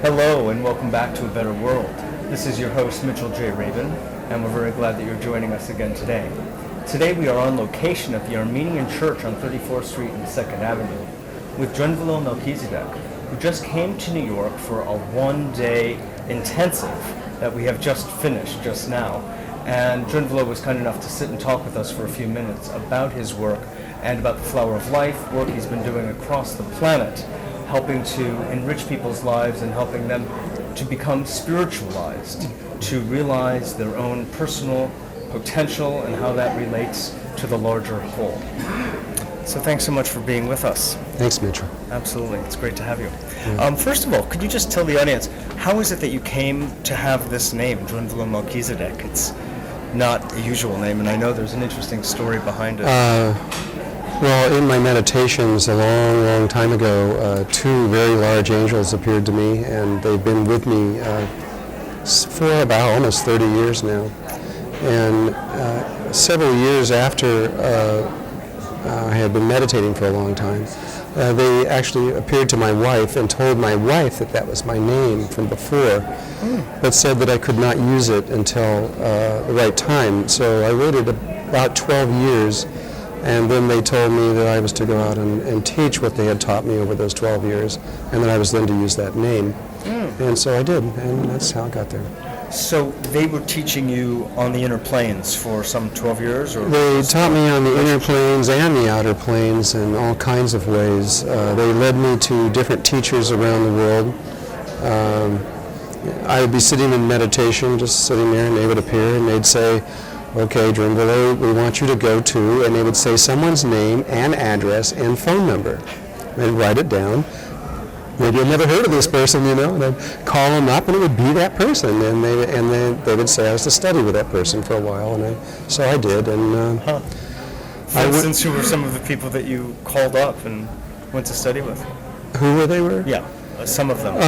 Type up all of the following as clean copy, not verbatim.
Hello and welcome back to A Better World. This is your host Mitchell J. Rabin, and we're very glad that you're joining us again today. Today we are on location at the Armenian Church on 34th Street and 2nd Avenue with Drunvalo Melchezidek, who just came to New York for a one-day intensive that we have just finished just now. And Drunvalo was kind enough to sit and talk with us for a few minutes about his work and about the Flower of Life, work he's been doing across the planet, helping to enrich people's lives and helping them to become spiritualized, to realize their own personal potential and how that relates to the larger whole. So thanks so much for being with us. Thanks, Mitchell. Absolutely. It's great to have you. Yeah. First of all, could you just tell the audience, how is it that you came to have this name, Drunvalo Melchezidek? It's not a usual name, and I know there's an interesting story behind it. Well, in my meditations a long, long time ago, two very large angels appeared to me, and they've been with me for about almost 30 years now. And several years after I had been meditating for a long time, they actually appeared to my wife and told my wife that that was my name from before, but said that I could not use it until the right time. So I waited about 12 years, and then they told me that I was to go out and teach what they had taught me over those 12 years, and that I was then to use that name. And so I did, and that's how I got there. So they were teaching you on the inner planes for some 12 years? Or they taught me on the inner planes and the outer planes in all kinds of ways. They led me to different teachers around the world. I would be sitting in meditation, just sitting there, and they would appear, and they'd say, "Okay, Drunvalo, we want you to go to," and they would say someone's name and address and phone number. They'd write it down. Maybe I'd never heard of this person, and I'd call them up, and it would be that person, and they would say I was to study with that person for a while, and so I did. And For instance, who were some of the people that you called up and went to study with? Who were they? Yeah, some of them.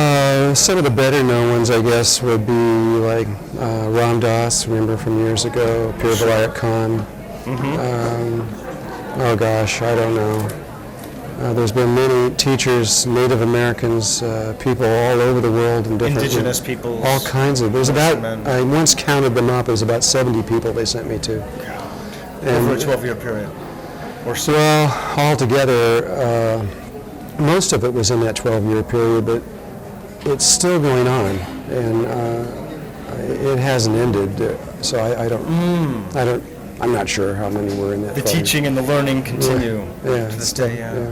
Some of the better known ones, I guess, would be like Ram Dass, remember from years ago, Pir Vilayat Khan. Oh gosh, I don't know. There's been many teachers, Native Americans, people all over the world, and different indigenous people, all kinds of. There's about, I once counted them up. It was about 70 people they sent me to. Over a 12-year period, or so. Well, altogether, most of it was in that 12-year period, but it's still going on, and it hasn't ended. So I'm not sure how many were in that. The teaching and the learning continue to this day. Yeah.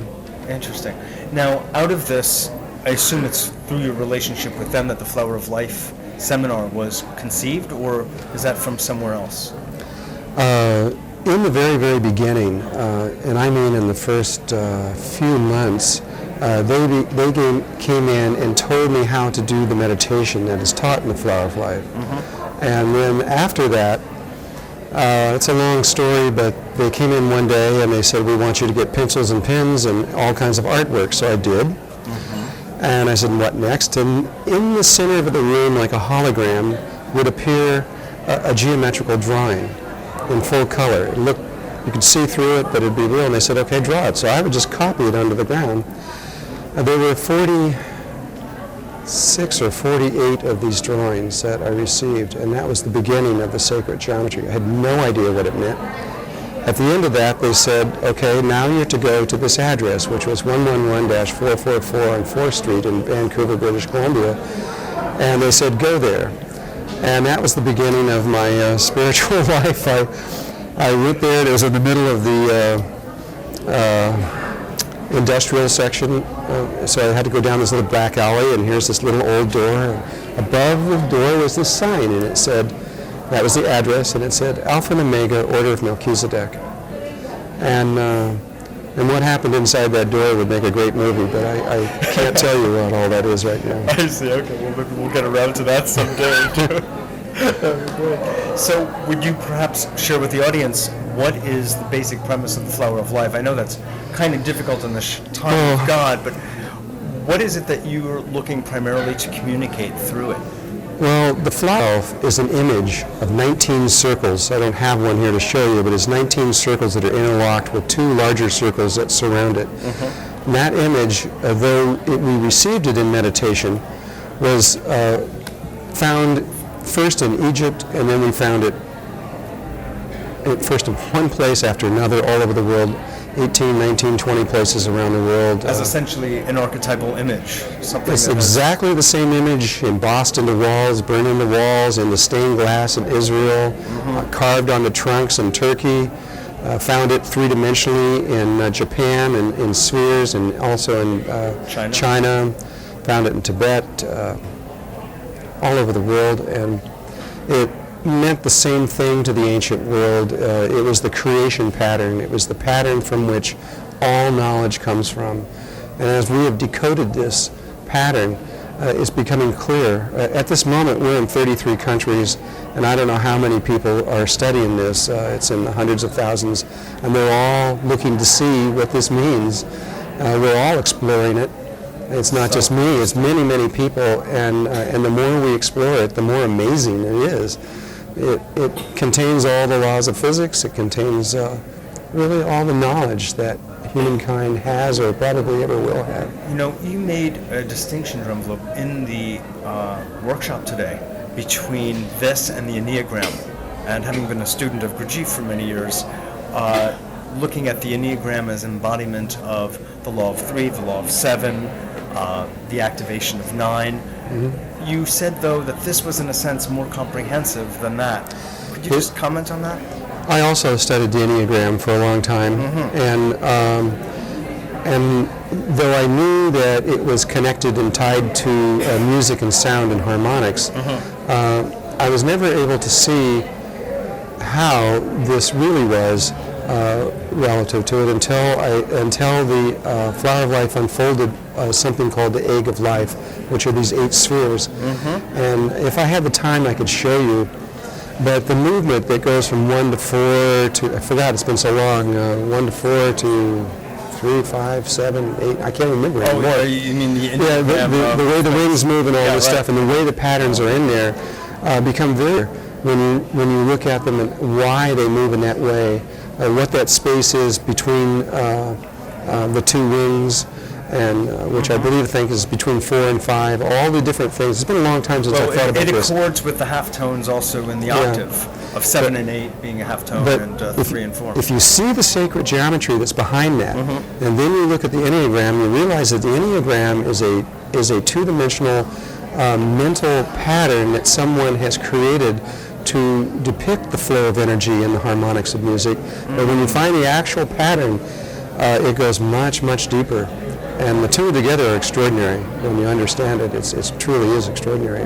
Interesting. Now, out of this, I assume it's through your relationship with them that the Flower of Life seminar was conceived, or is that from somewhere else? In the very, very beginning, and I mean in the first few months, they came in and told me how to do the meditation that is taught in the Flower of Life. And then after that, it's a long story, but they came in one day and they said, "We want you to get pencils and pens and all kinds of artwork." So I did. And I said, "What next?" And in the center of the room, like a hologram, would appear a geometrical drawing in full color. You could see through it, but it'd be real. And they said, "Okay, draw it." So I would just copy it onto the ground. There were 46 or 48 of these drawings that I received, and that was the beginning of the sacred geometry. I had no idea what it meant. At the end of that, they said, "Okay, now you have to go to this address," which was 111-444 on 4th Street in Vancouver, British Columbia. And they said, "Go there." And that was the beginning of my spiritual life. I went there, and it was in the middle of the industrial section, so I had to go down this little back alley, and here's this little old door. Above the door was this sign, and it said, that was the address, and it said, "Alpha and Omega, Order of Melchizedek." And what happened inside that door would make a great movie, but I can't tell you what all that is right now. I see, okay, well maybe we'll get around to that someday too. So would you perhaps share with the audience what is the basic premise of the Flower of Life? I know that's kind of difficult in the time of God, but what is it that you're looking primarily to communicate through it? Well, the flower is an image of 19 circles. I don't have one here to show you, but it's 19 circles that are interlocked with two larger circles that surround it. And that image, though we received it in meditation, was found first in Egypt, and then we found it first in one place after another all over the world, 18, 19, 20 places around the world. As essentially an archetypal image. Something it's exactly the same image embossed in the walls, burned in the walls, in the stained glass in Israel, carved on the trunks in Turkey. Found it three-dimensionally in Japan and in spheres, and also in China. Found it in Tibet, all over the world, and it meant the same thing to the ancient world. It was the creation pattern. It was the pattern from which all knowledge comes from. And as we have decoded this pattern, it's becoming clear. At this moment, we're in 33 countries, and I don't know how many people are studying this. It's in the hundreds of thousands, and they're all looking to see what this means. We're all exploring it. It's not just me, it's many, many people, and the more we explore it, the more amazing it is. It contains all the laws of physics. It contains really all the knowledge that humankind has or probably ever will have. You know, you made a distinction, Drunvalo, in the workshop today between this and the Enneagram. And having been a student of Gurdjieff for many years, looking at the Enneagram as embodiment of the law of 3, the law of 7, the activation of 9. You said, though, that this was, in a sense, more comprehensive than that. Could you just comment on that? I also studied the Enneagram for a long time, and though I knew that it was connected and tied to music and sound and harmonics, I was never able to see how this really was relative to it until the Flower of Life unfolded something called the Egg of Life, which are these 8 spheres. And if I had the time, I could show you. But the movement that goes from 1 to 4 to, I forgot, it's been so long, 1 to 4 to 3, 5, 7, 8, I can't remember anymore. Oh, you mean the Enneagram? The way the wings move and all this stuff, and the way the patterns are in there become very, when you look at them and why they move in that way, what that space is between the 2 wings, and which I think is between 4 and 5, all the different things. It's been a long time since I thought about this. It accords with the half tones also in the octave of 7 and 8 being a half tone, and 3 and 4. If you see the sacred geometry that's behind that, and then you look at the Enneagram, you realize that the Enneagram is a two-dimensional mental pattern that someone has created to depict the flow of energy and the harmonics of music. But when you find the actual pattern, it goes much, much deeper. And the two together are extraordinary. When you understand it, it truly is extraordinary.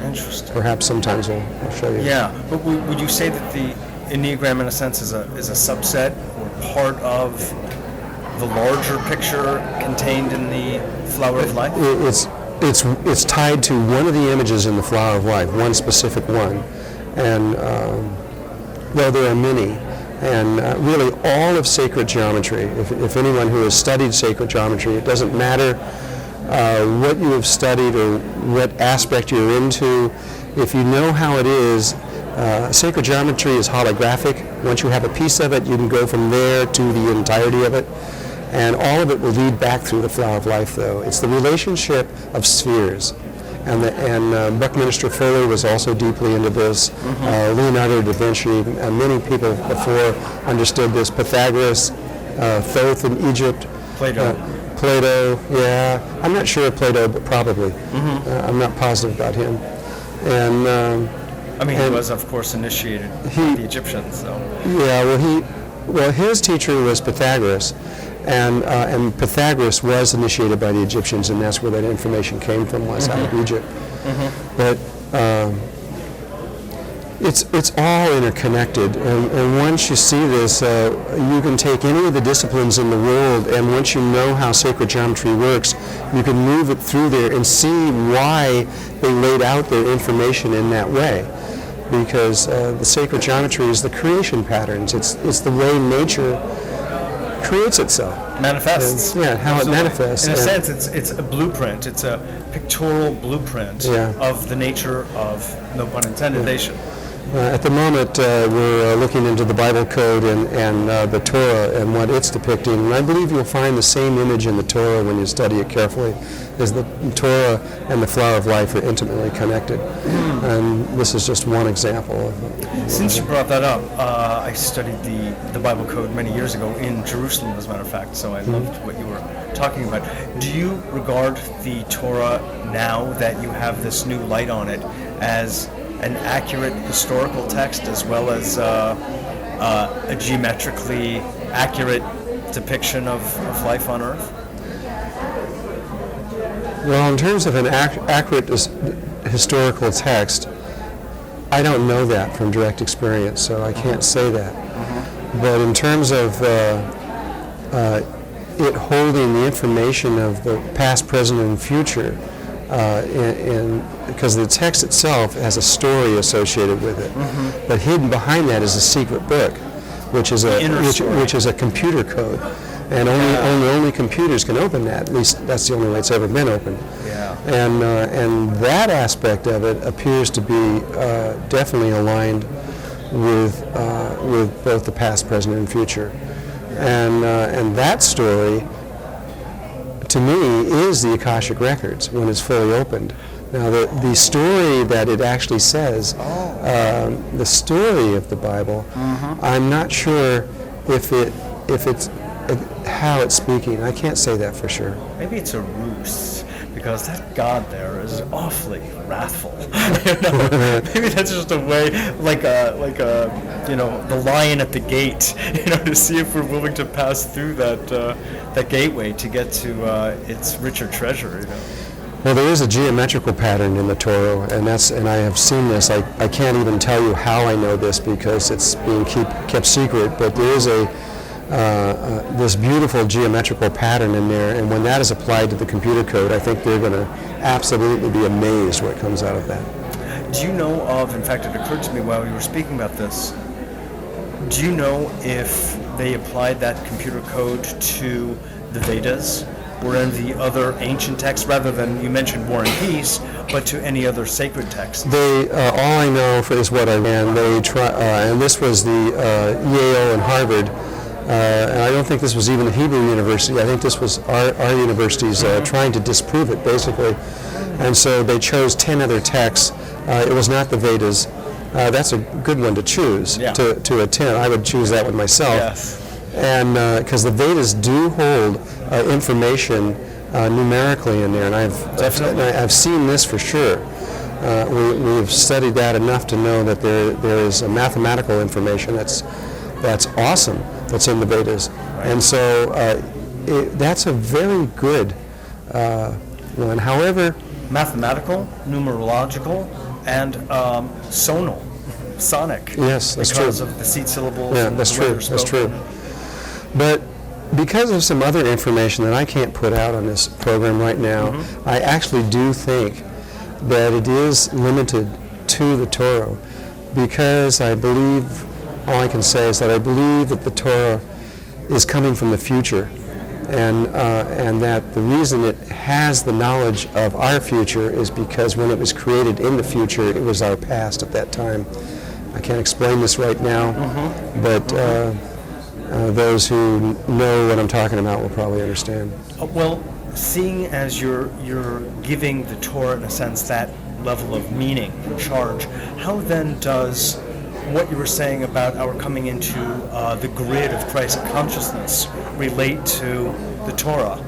Interesting. Perhaps sometimes I'll show you. Yeah, but would you say that the Enneagram, in a sense, is a subset or part of the larger picture contained in the Flower of Life? It's tied to one of the images in the Flower of Life, one specific one. And though there are many, and really all of sacred geometry, if anyone who has studied sacred geometry, it doesn't matter what you have studied or what aspect you're into, if you know how it is, sacred geometry is holographic. Once you have a piece of it, you can go from there to the entirety of it. And all of it will lead back through the Flower of Life, though. It's the relationship of spheres. And Buckminster Fuller was also deeply into this. Leonardo da Vinci, many people before understood this. Pythagoras, Thoth in Egypt. Plato, yeah. I'm not sure of Plato, but probably. I'm not positive about him. And he was, of course, initiated by the Egyptians. So. Yeah, his teacher was Pythagoras. And Pythagoras was initiated by the Egyptians, and that's where that information came from, was out of Egypt. But it's all interconnected, and once you see this, you can take any of the disciplines in the world, and once you know how sacred geometry works, you can move it through there and see why they laid out their information in that way. Because the sacred geometry is the creation patterns. It's the way nature creates itself. Manifests. And, how Absolutely. It manifests. In a sense, it's a blueprint. It's a pictorial blueprint of the nature of, no pun intended, nation. At the moment, we're looking into the Bible code and the Torah and what it's depicting. And I believe you'll find the same image in the Torah when you study it carefully, as the Torah and the flower of life are intimately connected. And this is just one example of it. Since you brought that up, I studied the Bible code many years ago in Jerusalem, as a matter of fact, so I loved what you were talking about. Do you regard the Torah, now that you have this new light on it, as an accurate historical text as well as a geometrically accurate depiction of life on Earth? Well, in terms of an accurate historical text, I don't know that from direct experience, so I can't say that. But in terms of it holding the information of the past, present, and future, because the text itself has a story associated with it, but hidden behind that is a secret book, which is a computer code, and only computers can open that. At least that's the only way it's ever been opened. Yeah. And that aspect of it appears to be definitely aligned with both the past, present, and future, and that story, to me, is the Akashic Records when it's fully opened. Now, the story that it actually says, the story of the Bible, I'm not sure if it's how it's speaking. I can't say that for sure. Maybe it's a ruse, because that God there is awfully wrathful. Maybe that's just a way, like the lion at the gate, to see if we're willing to pass through that gateway to get to its richer treasure. Well, there is a geometrical pattern in the Toro, and I have seen this. I can't even tell you how I know this because it's being kept secret, but there is this beautiful geometrical pattern in there, and when that is applied to the computer code, I think they're going to absolutely be amazed what comes out of that. Do you know of, in fact, it occurred to me while you were speaking about this, do you know if they applied that computer code to the Vedas or any of the other ancient texts, rather than, you mentioned War and Peace, but to any other sacred text? They, all I know is what I ran. They try, and this was the Yale and Harvard. And I don't think this was even a Hebrew university. I think this was our universities trying to disprove it, basically. And so they chose 10 other texts. It was not the Vedas. That's a good one to choose, to attend. I would choose that one myself. Yes. And because the Vedas do hold information numerically in there, and I've seen this for sure. We've studied that enough to know that there is a mathematical information that's awesome that's in the Vedas. Right. And so that's a very good one. However, mathematical, numerological, and sonic. Yes, that's because true. Of the seed syllables. Yeah, that's true. That's true. But because of some other information that I can't put out on this program right now, I actually do think that it is limited to the Torah, because I believe, all I can say is that I believe that the Torah is coming from the future, and that the reason it has the knowledge of our future is because when it was created in the future, it was our past at that time. I can't explain this right now, but those who know what I'm talking about will probably understand. Well, seeing as you're giving the Torah, in a sense, that level of meaning and charge, how then does what you were saying about our coming into the grid of Christ consciousness relate to the Torah?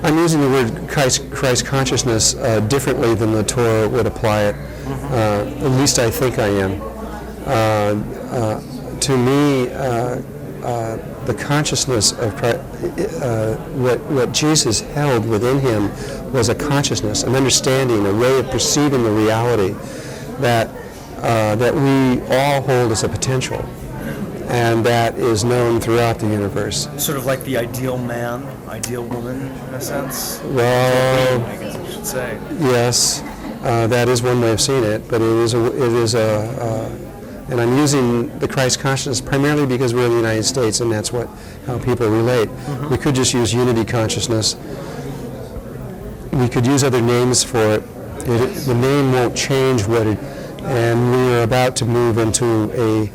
I'm using the word Christ consciousness differently than the Torah would apply it. At least I think I am. To me, the consciousness of Christ, what Jesus held within him was a consciousness, an understanding, a way of perceiving the reality that we all hold as a potential, and that is known throughout the universe. Sort of like the ideal man, ideal woman, in a sense? Well, I guess I should say. Yes, that is one way of seeing it, but it is and I'm using the Christ consciousness primarily because we're in the United States, and that's how people relate. We could just use unity consciousness. We could use other names for it. The name won't change what And we are about to move into a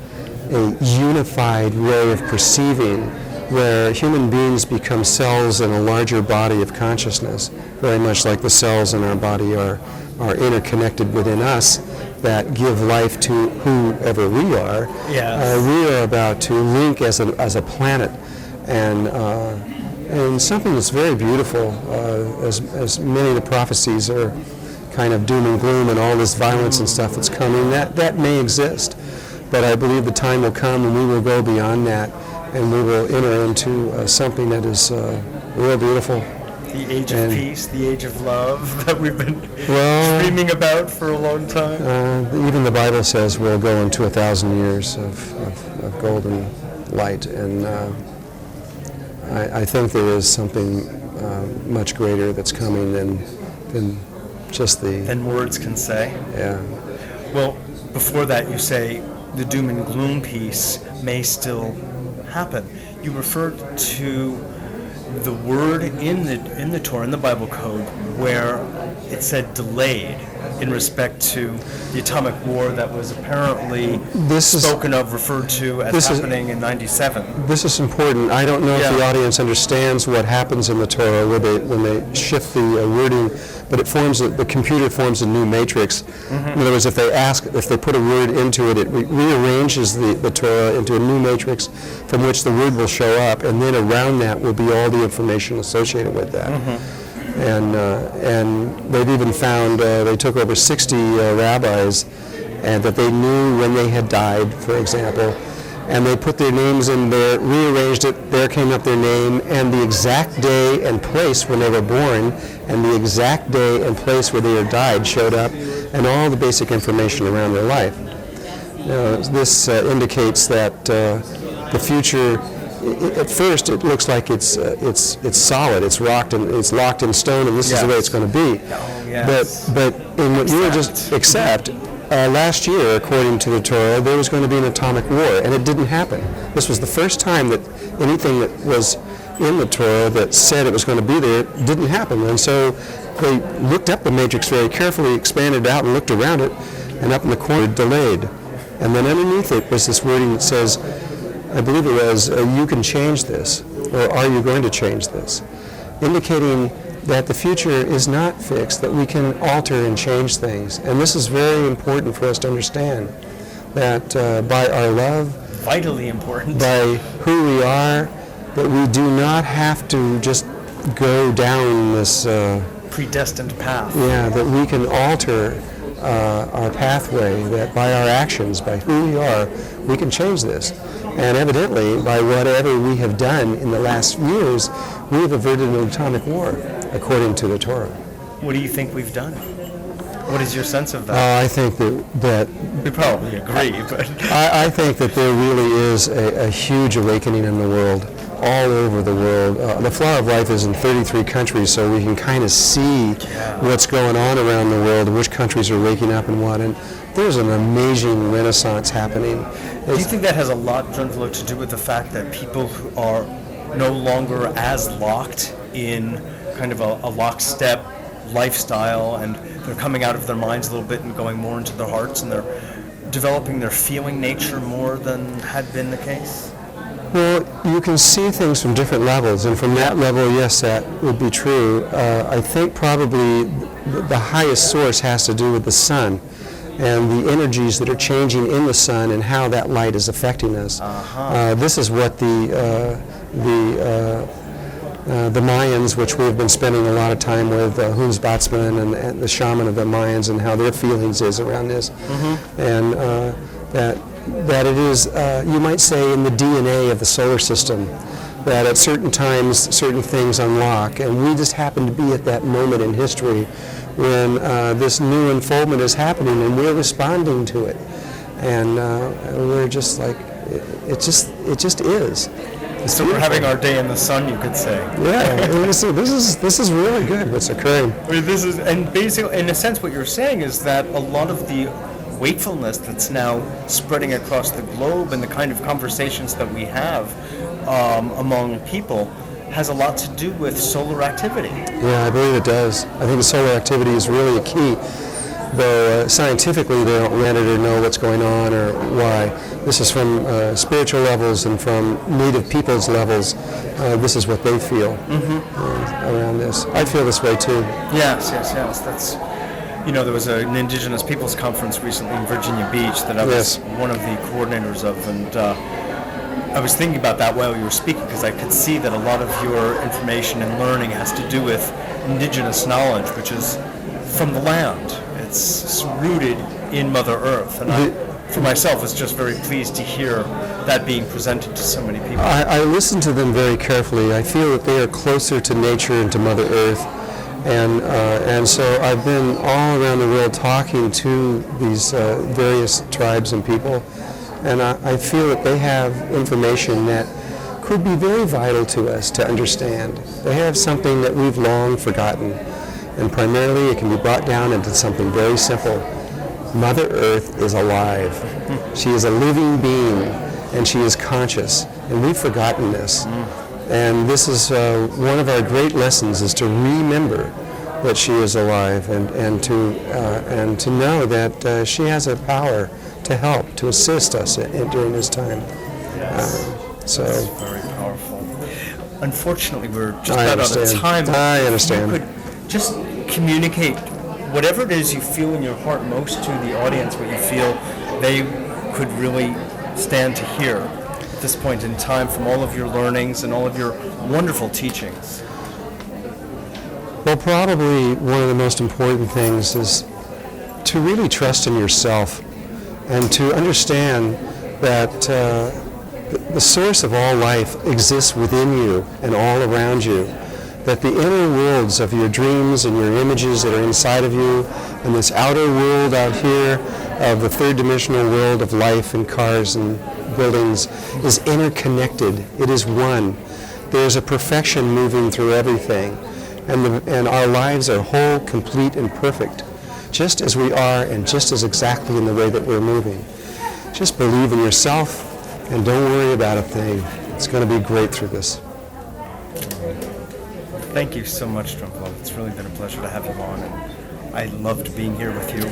unified way of perceiving, where human beings become cells in a larger body of consciousness, very much like the cells in our body are interconnected within us that give life to whoever we are. Yes. We are about to link as a planet, and something that's very beautiful, as many of the prophecies are kind of doom and gloom and all this violence and stuff that's coming, that may exist. But I believe the time will come and we will go beyond that, and we will enter into something that is real beautiful. The age of peace, the age of love that we've been dreaming about for a long time. Even the Bible says we'll go into 1,000 years of golden light, and I think there is something much greater that's coming than just than words can say. Yeah. Well, before that, you say the doom and gloom piece may still happen. You referred to the word in the Torah, in the Bible code, where it said delayed in respect to the atomic war that was apparently spoken of, referred to as happening in 97. This is important. I don't know if the audience understands what happens in the Torah when they shift the wording, but the computer forms a new matrix. In other words, if they put a word into it, it rearranges the Torah into a new matrix from which the word will show up, and then around that will be all the information associated with that. And they've even found, they took over 60 rabbis, and that they knew when they had died, for example, and they put their names in there, rearranged it, there came up their name, and the exact day and place when they were born, and the exact day and place where they had died showed up, and all the basic information around their life. Now, this indicates that the future, at first it looks like it's solid, it's rocked, and it's locked in stone, and this is the way it's going to be. Oh, yes. But in what you were just last year, according to the Torah, there was going to be an atomic war, and it didn't happen. This was the first time that anything that was in the Torah that said it was going to be there didn't happen. And so they looked up the matrix very carefully, expanded out, and looked around it, and up in the corner, delayed. And then underneath it was this wording that says, I believe it was, you can change this, or are you going to change this? Indicating that the future is not fixed, that we can alter and change things. And this is very important for us to understand, that by our love, vitally important, by who we are, that we do not have to just go down this predestined path. Yeah, that we can alter our pathway, that by our actions, by who we are, we can change this. And evidently, by whatever we have done in the last years, we have averted an atomic war, according to the Torah. What do you think we've done? What is your sense of that? I think that we probably agree, but I think that there really is a huge awakening in the world, all over the world. The Flower of Life is in 33 countries, so we can kind of see what's going on around the world, and which countries are waking up and what. And there's an amazing renaissance happening. Do you think that has a lot, Drunvalo, to do with the fact that people who are no longer as locked in kind of a lockstep lifestyle, and they're coming out of their minds a little bit and going more into their hearts, and they're developing their feeling nature more than had been the case? Well, you can see things from different levels, and from that level, yes, that would be true. I think probably the highest source has to do with the sun and the energies that are changing in the sun and how that light is affecting us. This is what the Mayans, which we've been spending a lot of time with, Hun's Batsman and the shaman of the Mayans, and how their feelings is around this, and that it is, you might say, in the DNA of the solar system, that at certain times certain things unlock, and we just happen to be at that moment in history when this new unfoldment is happening, and we're responding to it, and we're just like, it just is. So we're having our day in the sun, you could say. Yeah, this is really good what's occurring. I mean, this is, and basically, in a sense, what you're saying is that a lot of the wakefulness that's now spreading across the globe and the kind of conversations that we have among people has a lot to do with solar activity. Yeah, I believe it does. I think the solar activity is really a key. though scientifically they don't read it or know what's going on or why. This is from spiritual levels and from Native peoples levels. This is what they feel around this. I feel this way too. Yes. That's, there was an Indigenous Peoples Conference recently in Virginia Beach that I was one of the coordinators of, and I was thinking about that while you were speaking, because I could see that a lot of your information and learning has to do with indigenous knowledge, which is from the land. It's rooted in Mother Earth, and I, for myself, was just very pleased to hear that being presented to so many people. I listen to them very carefully. I feel that they are closer to nature and to Mother Earth, and so I've been all around the world talking to these various tribes and people, and I feel that they have information that could be very vital to us to understand. They have something that we've long forgotten, and primarily it can be brought down into something very simple. Mother Earth is alive. She is a living being, and she is conscious, and we've forgotten this. And this is one of our great lessons, is to remember that she is alive, and to know that she has a power to help, to assist us during this time. So that's very powerful. Unfortunately, we're just about out of time. I understand. You could just communicate whatever it is you feel in your heart most to the audience, what you feel they could really stand to hear at this point in time from all of your learnings and all of your wonderful teachings. Well, probably one of the most important things is to really trust in yourself and to understand that the source of all life exists within you and all around you, that the inner worlds of your dreams and your images that are inside of you and this outer world out here of the third dimensional world of life and cars and buildings is interconnected. It is one. There's a perfection moving through everything, and our lives are whole, complete, and perfect, just as we are and just as exactly in the way that we're moving. Just believe in yourself and don't worry about a thing. It's going to be great through this. Thank you so much, Drunvalo. It's really been a pleasure to have you on, and I loved being here with you.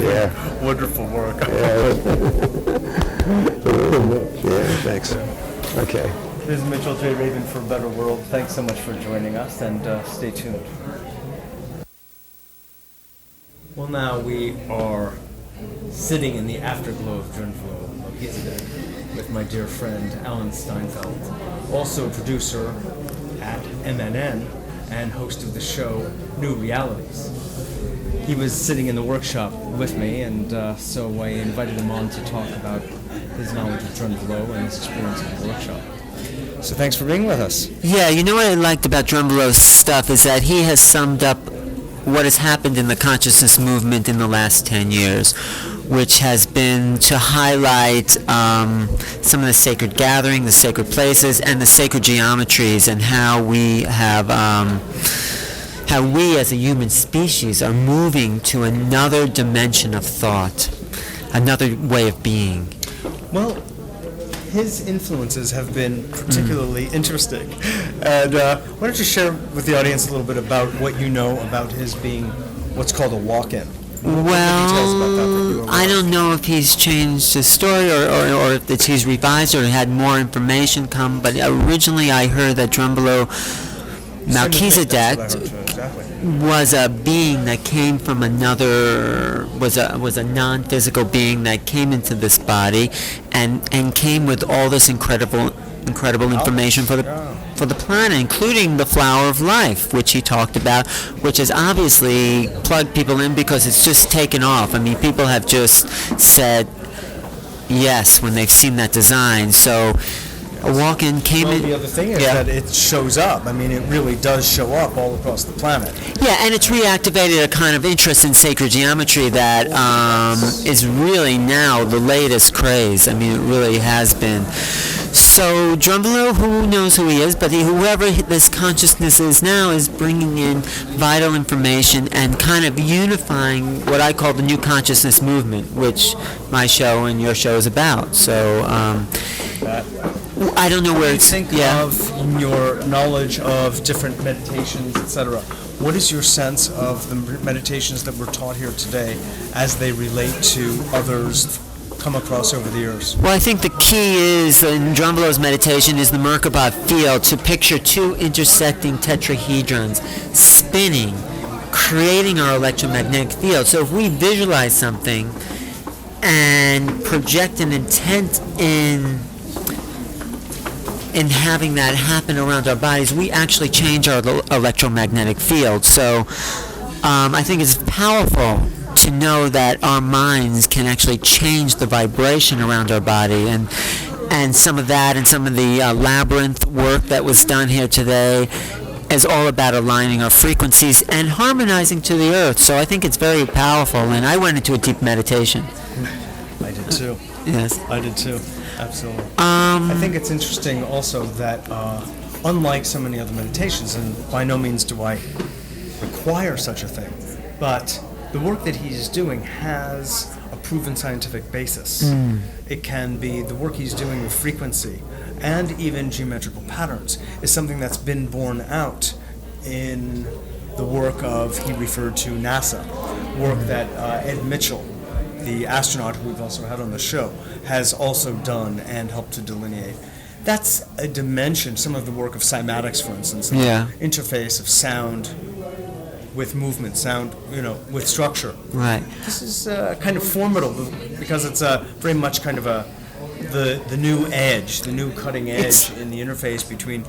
Yeah. Wonderful work. Yeah, thanks. Okay. This is Mitchell J. Rabin for Better World. Thanks so much for joining us, and stay tuned. Well, now we are sitting in the afterglow of Drunvalo, Melchezidek, with my dear friend Alan Steinfeld, also producer at MNN and host of the show New Realities. He was sitting in the workshop with me, and so I invited him on to talk about his knowledge of Drunvalo and his experience in the workshop. So thanks for being with us. Yeah, you know what I liked about Drunvalo's stuff is that he has summed up what has happened in the consciousness movement in the last 10 years, which has been to highlight some of the sacred gathering, the sacred places, and the sacred geometries, and how we have, how we as a human species are moving to another dimension of thought, another way of being. Well, his influences have been particularly interesting. And why don't you share with the audience a little bit about what you know about his being what's called a walk-in? Well, I don't know if he's changed his story or if he's revised or had more information come, but originally I heard that Drunvalo Melchezidek was a being that came from another, was a non-physical being that came into this body and came with all this incredible information for the planet, including the flower of life, which he talked about, which has obviously plugged people in because it's just taken off. I mean, people have just said yes when they've seen that design. So a walk-in came in. The other thing is that it shows up. I mean, it really does show up all across the planet. Yeah, and it's reactivated a kind of interest in sacred geometry that is really now the latest craze. I mean, it really has been. So Drunvalo, who knows who he is, but whoever this consciousness is now is bringing in vital information and kind of unifying what I call the new consciousness movement, which my show and your show is about. So I don't know where it's... Think of your knowledge of different meditations, etc. What is your sense of the meditations that were taught here today as they relate to others come across over the years? Well, I think the key is, in Drunvalo's meditation, is the Merkabah field, to picture two intersecting tetrahedrons spinning, creating our electromagnetic field. So if we visualize something and project an intent in having that happen around our bodies, we actually change our electromagnetic field. So I think it's powerful to know that our minds can actually change the vibration around our body, and some of that and some of the labyrinth work that was done here today is all about aligning our frequencies and harmonizing to the earth. So I think it's very powerful, and I went into a deep meditation. I did too. Yes. I did too. Absolutely. I think it's interesting also that unlike so many other meditations, and by no means do I require such a thing, but the work that he's doing has a proven scientific basis. It can be the work he's doing with frequency and even geometrical patterns is something that's been borne out in the work of, he referred to NASA, work that Ed Mitchell, the astronaut who we've also had on the show, has also done and helped to delineate. That's a dimension, some of the work of cymatics, for instance, the interface of sound with movement, sound, with structure. Right. This is kind of formidable because it's very much kind of the new edge, the new cutting edge in the interface between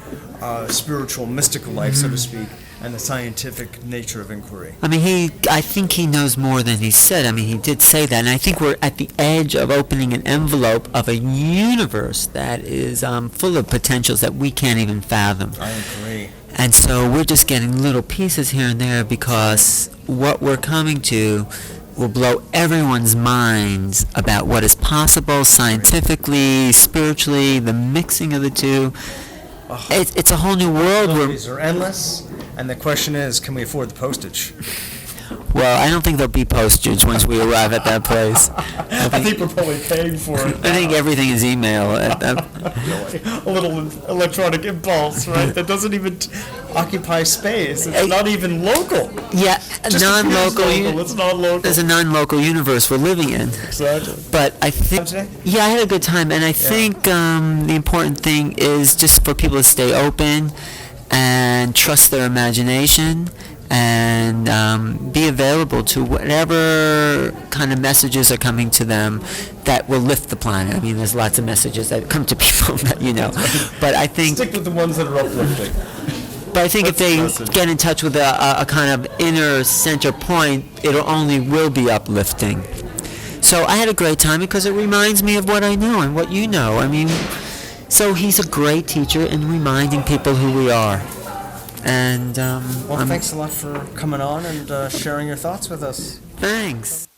spiritual, mystical life, so to speak, and the scientific nature of inquiry. I mean, I think he knows more than he said. I mean, he did say that, and I think we're at the edge of opening an envelope of a universe that is full of potentials that we can't even fathom. I agree. And so we're just getting little pieces here and there, because what we're coming to will blow everyone's minds about what is possible scientifically, spiritually, the mixing of the two. It's a whole new world. These are endless, and the question is, can we afford the postage? Well, I don't think there'll be postage once we arrive at that place. I think we're probably paying for it. I think everything is email. A little electronic impulse, right? That doesn't even occupy space. It's not even local. Yeah, non-local. It's not local. There's a non-local universe we're living in. Exactly. But I think, I had a good time, and I think the important thing is just for people to stay open and trust their imagination, and be available to whatever kind of messages are coming to them that will lift the planet. I mean, there's lots of messages that come to people that but I think stick with the ones that are uplifting. But I think if they get in touch with a kind of inner center point, it'll only will be uplifting. So I had a great time because it reminds me of what I know and what you know. I mean, so he's a great teacher in reminding people who we are. And well, thanks a lot for coming on and sharing your thoughts with us. Thanks.